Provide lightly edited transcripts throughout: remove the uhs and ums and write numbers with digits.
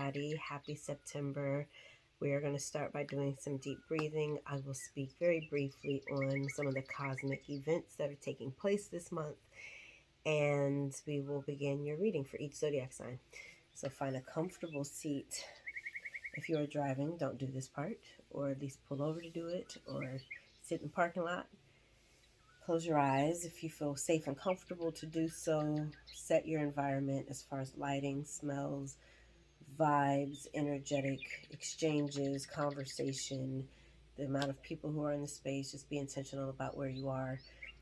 everybody. Happy September. We are going to start by doing some deep breathing. I will speak very briefly on some of the cosmic events that are taking place this month, and we will begin your reading for each zodiac sign. So find a comfortable seat. If you are driving, don't do this part, or at least pull over to do it, or sit in the parking lot. Close your eyes if you feel safe and comfortable to do so. Set your environment as far as lighting, smells, vibes, energetic exchanges, conversation, the amount of people who are in the space. Just be intentional about where you are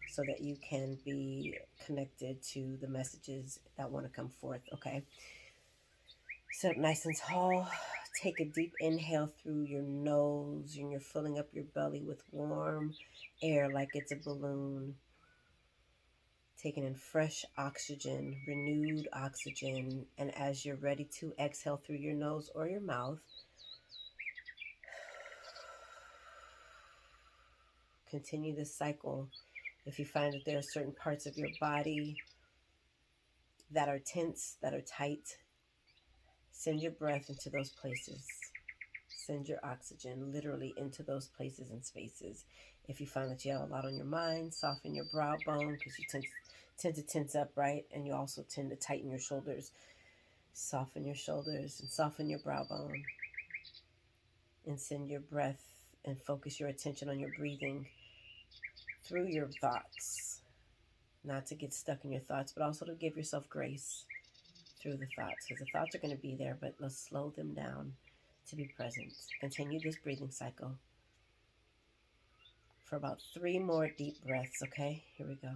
so that you can be connected to the messages that want to come forth, okay? Sit up nice and tall. Take a deep inhale through your nose, and you're filling up your belly with warm air like it's a balloon. Taking in fresh oxygen, renewed oxygen, and as you're ready to exhale through your nose or your mouth, continue this cycle. If you find that there are certain parts of your body that are tense, that are tight, send your breath into those places. Send your oxygen literally into those places and spaces. If you find that you have a lot on your mind, soften your brow bone because you tend to tense up, right? And you also tend to tighten your shoulders. Soften your shoulders and soften your brow bone. And send your breath and focus your attention on your breathing through your thoughts. Not to get stuck in your thoughts, but also to give yourself grace through the thoughts. Because the thoughts are going to be there, but let's slow them down to be present. Continue this breathing cycle for about 3 more deep breaths, okay? Here we go.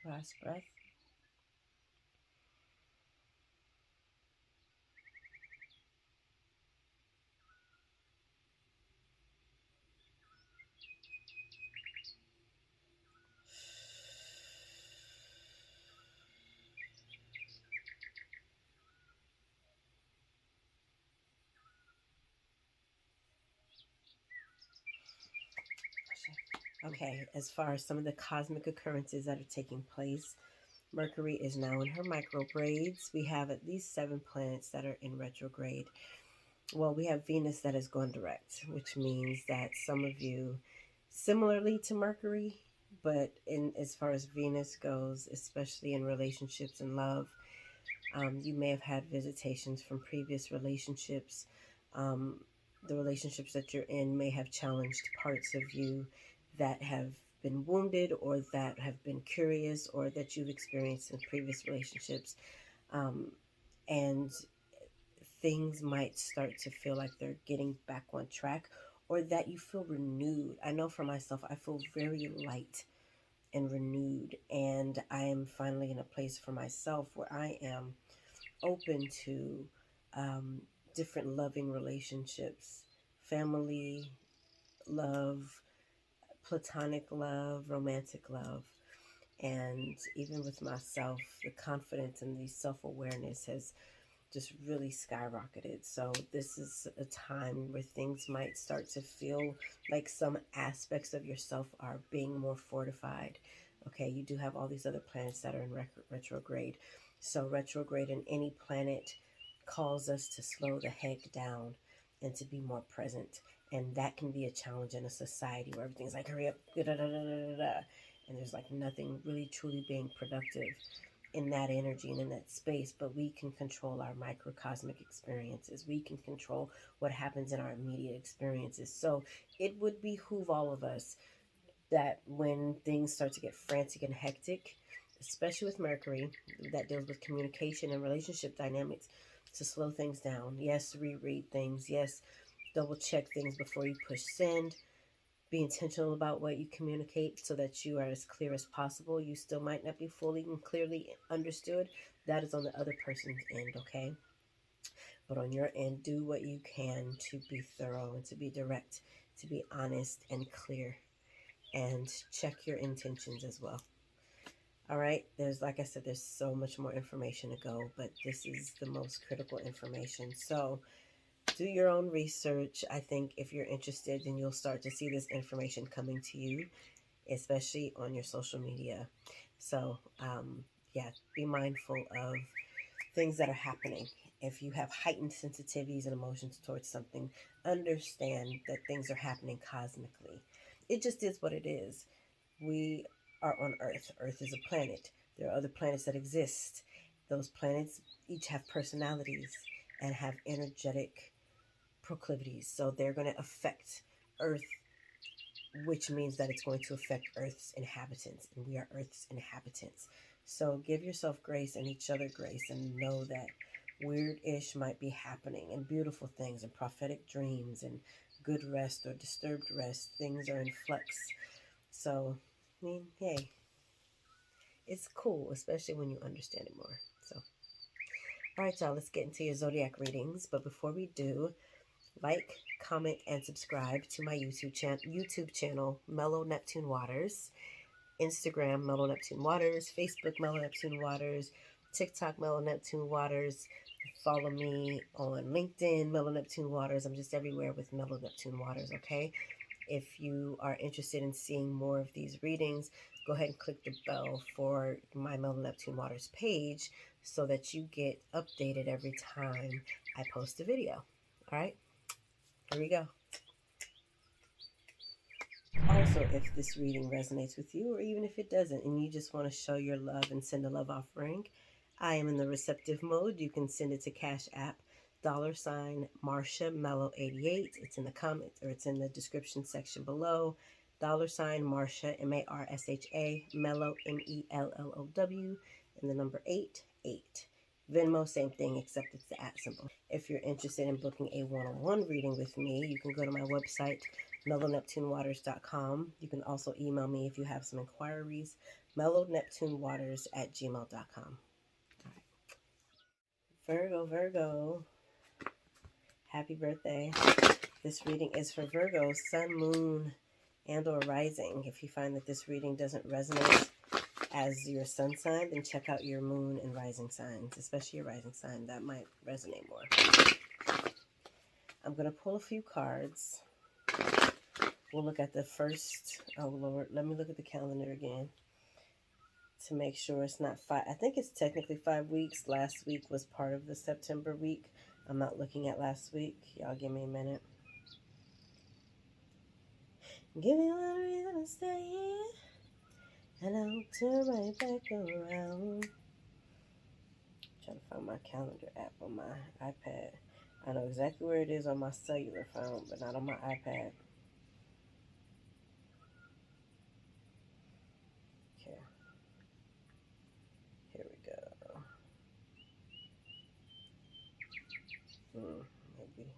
Last breath. Okay, as far as some of the cosmic occurrences that are taking place, Mercury is now in her microgrades. We have at least 7 planets that are in retrograde. Well, we have Venus that has gone direct, which means that some of you, similarly to Mercury, but in as far as Venus goes, especially in relationships and love, you may have had visitations from previous relationships. The relationships that you're in may have challenged parts of you that have been wounded or that have been curious or that you've experienced in previous relationships. And things might start to feel like they're getting back on track or that you feel renewed. I know for myself, I feel very light and renewed, and I am finally in a place for myself where I am open to different loving relationships, family love, platonic love, romantic love. And even with myself, the confidence and the self-awareness has just really skyrocketed. So this is a time where things might start to feel like some aspects of yourself are being more fortified. Okay, you do have all these other planets that are in retrograde. So retrograde in any planet calls us to slow the heck down and to be more present. And that can be a challenge in a society where everything's like, hurry up, da, da, da, da, da, da, and there's like nothing really truly being productive in that energy and in that space. But we can control our microcosmic experiences. We can control what happens in our immediate experiences. So it would behoove all of us that when things start to get frantic and hectic, especially with Mercury, that deals with communication and relationship dynamics, to slow things down. Yes, reread things. Yes, double check things before you push send. Be intentional about what you communicate so that you are as clear as possible. You still might not be fully and clearly understood. That is on the other person's end, okay? But on your end, do what you can to be thorough and to be direct, to be honest and clear, and check your intentions as well. All right, like I said, there's so much more information to go, but this is the most critical information. So do your own research. I think if you're interested, then you'll start to see this information coming to you, especially on your social media. So, yeah, be mindful of things that are happening. If you have heightened sensitivities and emotions towards something, understand that things are happening cosmically. It just is what it is. We are on Earth. Earth is a planet. There are other planets that exist. Those planets each have personalities and have energetic proclivities. So they're going to affect Earth, which means that it's going to affect Earth's inhabitants, and we are Earth's inhabitants. So give yourself grace and each other grace, and know that weird-ish might be happening, and beautiful things and prophetic dreams and good rest or disturbed rest. Things are in flux. So, I mean, hey, it's cool, especially when you understand it more. So, all right, y'all, let's get into your zodiac readings. But before we do, like, comment, and subscribe to my YouTube channel, Mellow Neptune Waters, Instagram, Mellow Neptune Waters, Facebook, Mellow Neptune Waters, TikTok, Mellow Neptune Waters. Follow me on LinkedIn, Mellow Neptune Waters. I'm just everywhere with Mellow Neptune Waters, okay? If you are interested in seeing more of these readings, go ahead and click the bell for my Mellow Neptune Waters page so that you get updated every time I post a video. All right? Here we go. Also, if this reading resonates with you, or even if it doesn't, and you just want to show your love and send a love offering, I am in the receptive mode. You can send it to CashApp $MarshaMellow88. It's in the comments, or it's in the description section below. $Marsha, MARSHA, Mellow, MELLOW, and the number 88. Venmo, same thing, except it's the @ symbol. If you're interested in booking a one-on-one reading with me, you can go to my website, mellowneptunewaters.com. You can also email me if you have some inquiries, mellowneptunewaters@gmail.com. All right. Virgo, happy birthday. This reading is for Virgo, sun, moon, and or rising. If you find that this reading doesn't resonate as your sun sign, then check out your moon and rising signs, especially your rising sign. That might resonate more. I'm going to pull a few cards. We'll look at the first. Oh, Lord. Let me look at the calendar again to make sure it's not 5. I think it's technically 5 weeks. Last week was part of the September week. I'm not looking at last week. Y'all give me a minute. Give me one reason to stay here, and I'll turn right back around. Trying to find my calendar app on my iPad. I know exactly where it is on my cellular phone, but not on my iPad. Okay. Here we go. Maybe.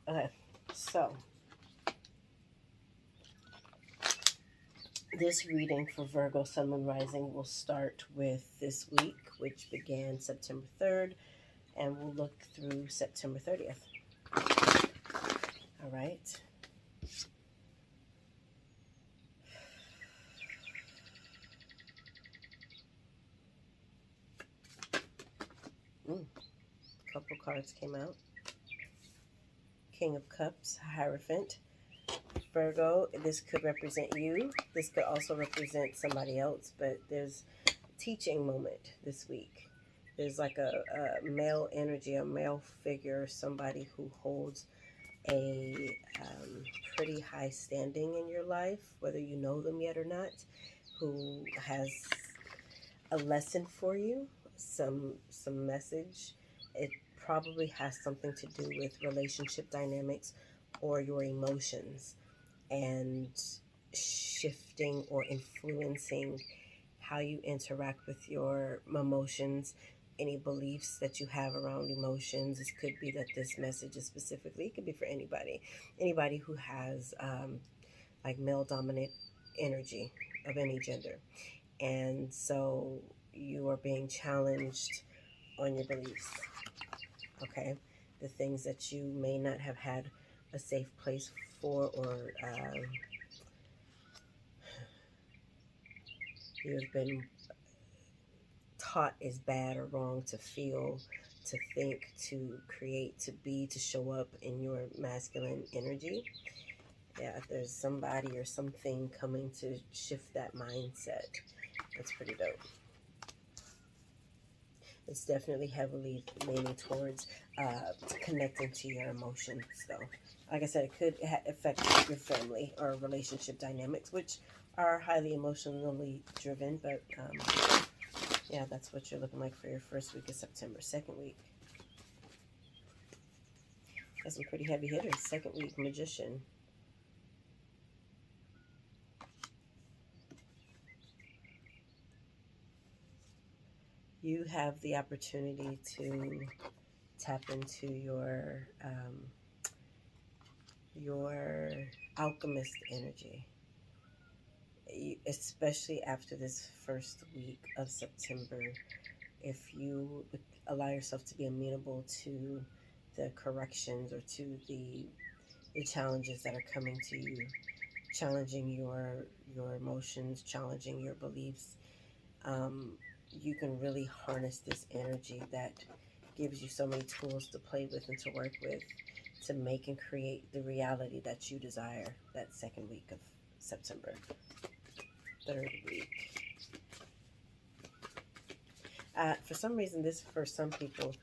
Okay, so this reading for Virgo, Sun, Moon, Rising will start with this week, which began September 3rd, and we'll look through September 30th. All right. A couple cards came out. King of Cups, Hierophant. Virgo, this could represent you. This could also represent somebody else, but there's a teaching moment this week. There's like a male energy, a male figure, somebody who holds a pretty high standing in your life, whether you know them yet or not, who has a lesson for you, some message. It probably has something to do with relationship dynamics or your emotions, and shifting or influencing how you interact with your emotions any beliefs that you have around emotions. This could be that this message is specifically, it could be for anybody who has like male dominant energy of any gender. And so you are being challenged on your beliefs, okay? The things that you may not have had a safe place for, or you've been taught is bad or wrong to feel, to think, to create, to be, to show up in your masculine energy. Yeah, there's somebody or something coming to shift that mindset. That's pretty dope. It's definitely heavily leaning towards connecting to your emotions, though. Like I said, it could affect your family or relationship dynamics, which are highly emotionally driven, but yeah, that's what you're looking like for your first week of September. Second week, that's some pretty heavy hitters. Second week, Magician. You have the opportunity to tap into your alchemist energy, especially after this first week of September. If you allow yourself to be amenable to the corrections or to the challenges that are coming to you, challenging your emotions, challenging your beliefs, you can really harness this energy that gives you so many tools to play with and to work with, to make and create the reality that you desire that second week of September. Third week. For some reason, this for some people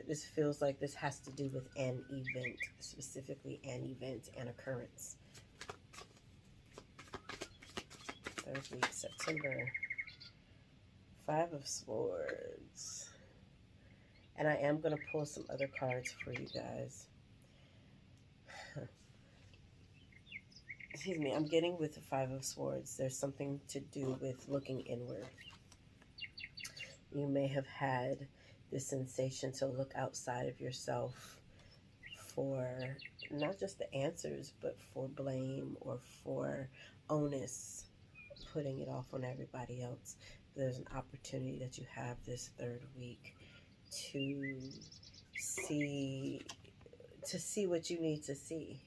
this feels like this has to do with an event, specifically an event, an occurrence. Third week, September. Five of Swords. And I am going to pull some other cards for you guys. Excuse me, I'm getting with the Five of Swords. There's something to do with looking inward. You may have had this sensation to look outside of yourself for not just the answers, but for blame or for onus, putting it off on everybody else. There's an opportunity that you have this third week to see what you need to see.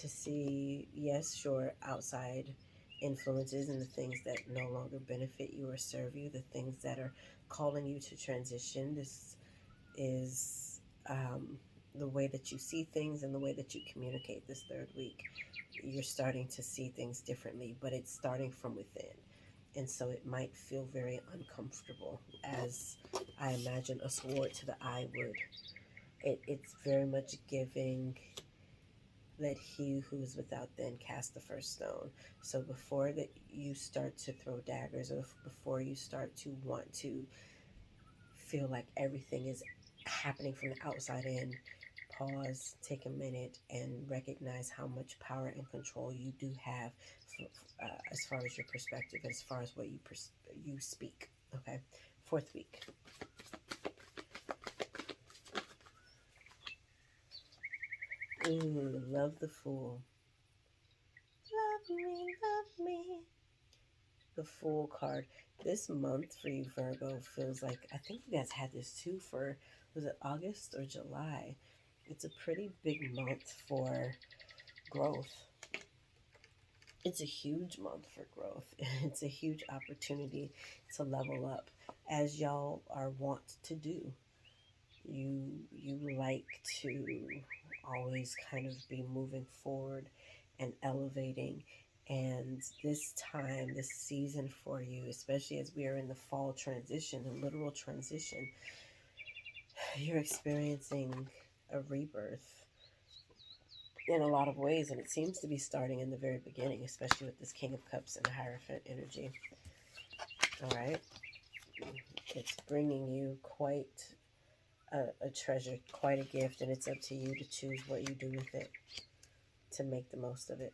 To see, yes, sure, outside influences and the things that no longer benefit you or serve you, the things that are calling you to transition. This is the way that you see things and the way that you communicate this third week. You're starting to see things differently, but it's starting from within. And so it might feel very uncomfortable, as I imagine a sword to the eye would. It's very much giving, let he who is without then cast the first stone. So before that you start to throw daggers, or before you start to want to feel like everything is happening from the outside in, pause, take a minute, and recognize how much power and control you do have as far as your perspective, as far as what you speak. Okay, fourth week. Ooh, love the Fool. Love me, love me. The Fool card. This month for you, Virgo, feels like, I think you guys had this too for, was it August or July? It's a pretty big month for growth. It's a huge month for growth. It's a huge opportunity to level up, as y'all are wont to do. You like to always kind of be moving forward and elevating. And this time, this season for you, especially as we are in the fall transition, the literal transition, you're experiencing a rebirth in a lot of ways. And it seems to be starting in the very beginning, especially with this King of Cups and Hierophant energy. All right. It's bringing you quite a treasure, quite a gift, and it's up to you to choose what you do with it, to make the most of it.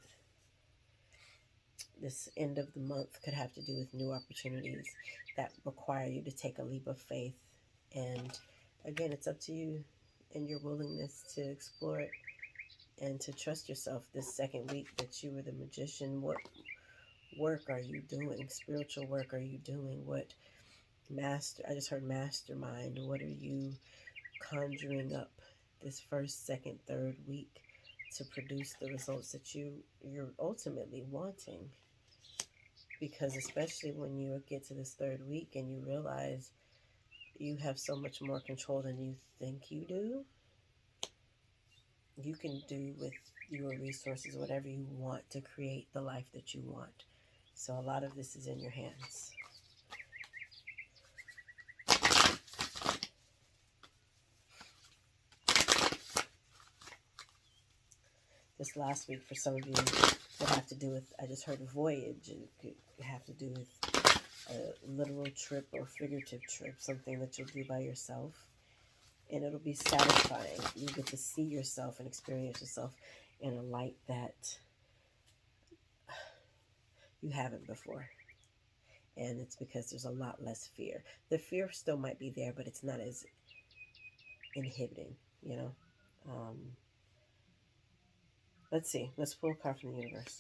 This end of the month could have to do with new opportunities that require you to take a leap of faith And again, it's up to you and your willingness to explore it and to trust yourself this second week that you were the magician. What work are you doing? Spiritual work are you doing? What I just heard mastermind. What are you conjuring up this first, second, third week to produce the results that you're ultimately wanting? Because especially when you get to this third week and you realize you have so much more control than you think you do, you can do with your resources whatever you want to create the life that you want. So a lot of this is in your hands. This last week for some of you would have to do with, I just heard voyage. It could have to do with a literal trip or figurative trip, something that you'll do by yourself. And it'll be satisfying. You get to see yourself and experience yourself in a light that you haven't before. And it's because there's a lot less fear. The fear still might be there, but it's not as inhibiting, you know. Let's see. Let's pull a card from the universe.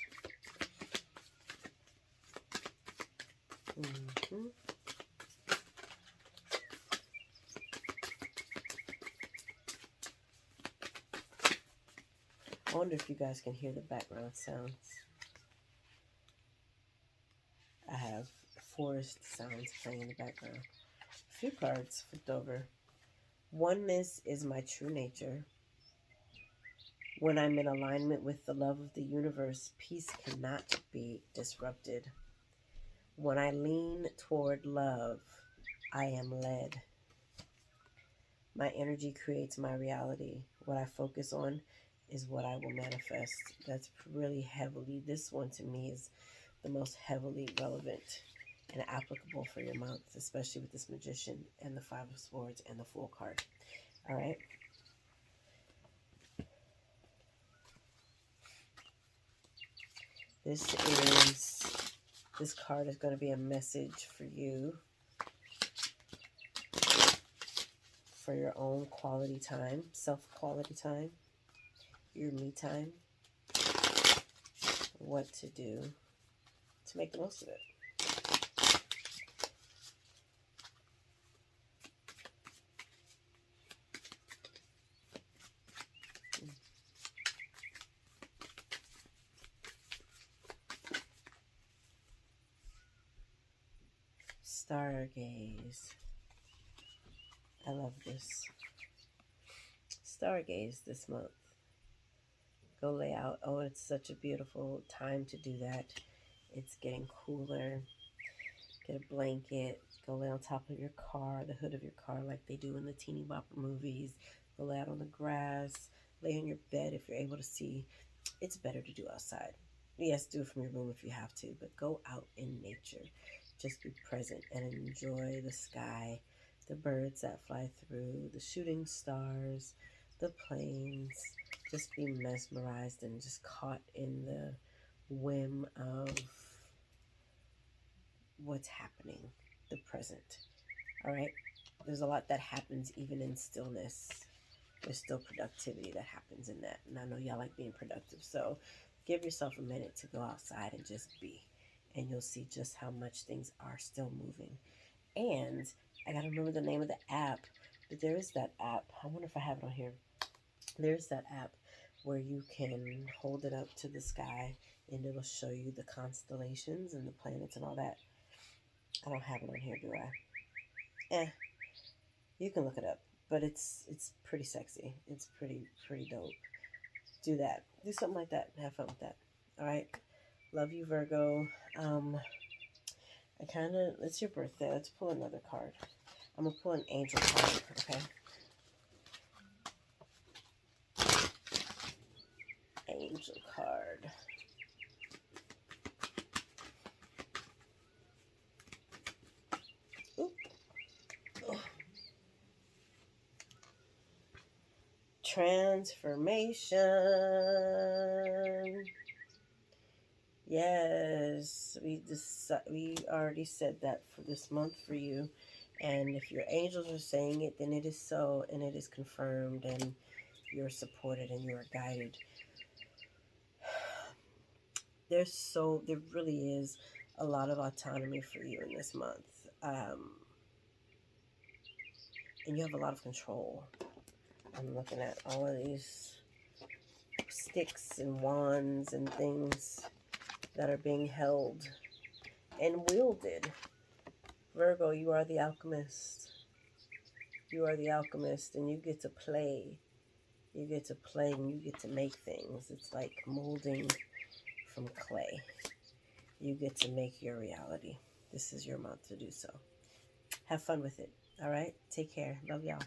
I wonder if you guys can hear the background sounds. I have forest sounds playing in the background. A few cards flipped over. Oneness is my true nature. When I'm in alignment with the love of the universe, peace cannot be disrupted. When I lean toward love, I am led. My energy creates my reality. What I focus on is what I will manifest. That's really heavily, this one to me is the most heavily relevant and applicable for your month, especially with this Magician and the Five of Swords and the Fool card. All right. This card is going to be a message for you for your own quality time, self-quality time, your me time, what to do to make the most of it. Stargaze. I love this. Stargaze this month. Go lay out. Oh, it's such a beautiful time to do that. It's getting cooler. Get a blanket. Go lay on top of your car, the hood of your car, like they do in the teeny bopper movies. Go lay out on the grass. Lay in your bed if you're able to see. It's better to do outside. Yes, do it from your room if you have to, but go out in nature. Just be present and enjoy the sky, the birds that fly through, the shooting stars, the planes. Just be mesmerized and just caught in the whim of what's happening, the present. All right? There's a lot that happens even in stillness. There's still productivity that happens in that. And I know y'all like being productive. So give yourself a minute to go outside and just be. And you'll see just how much things are still moving. And I got to remember the name of the app. But there is that app. I wonder if I have it on here. There's that app where you can hold it up to the sky and it'll show you the constellations and the planets and all that. I don't have it on here, do I? You can look it up. But it's pretty sexy. It's pretty dope. Do that. Do something like that. Have fun with that. All right. Love you, Virgo. It's your birthday. Let's pull another card. I'm going to pull an angel card, okay? Angel card. Oop. Oh. Transformation. Yes, we already said that for this month for you, And if your angels are saying it, then it is so, and it is confirmed, and you're supported and you are guided. There really is a lot of autonomy for you in this month. And you have a lot of control. I'm looking at all of these sticks and wands and things that are being held and wielded. Virgo, you are the alchemist. You are the alchemist, and you get to play. You get to play and you get to make things. It's like molding from clay. You get to make your reality. This is your month to do so. Have fun with it. All right? Take care. Love y'all.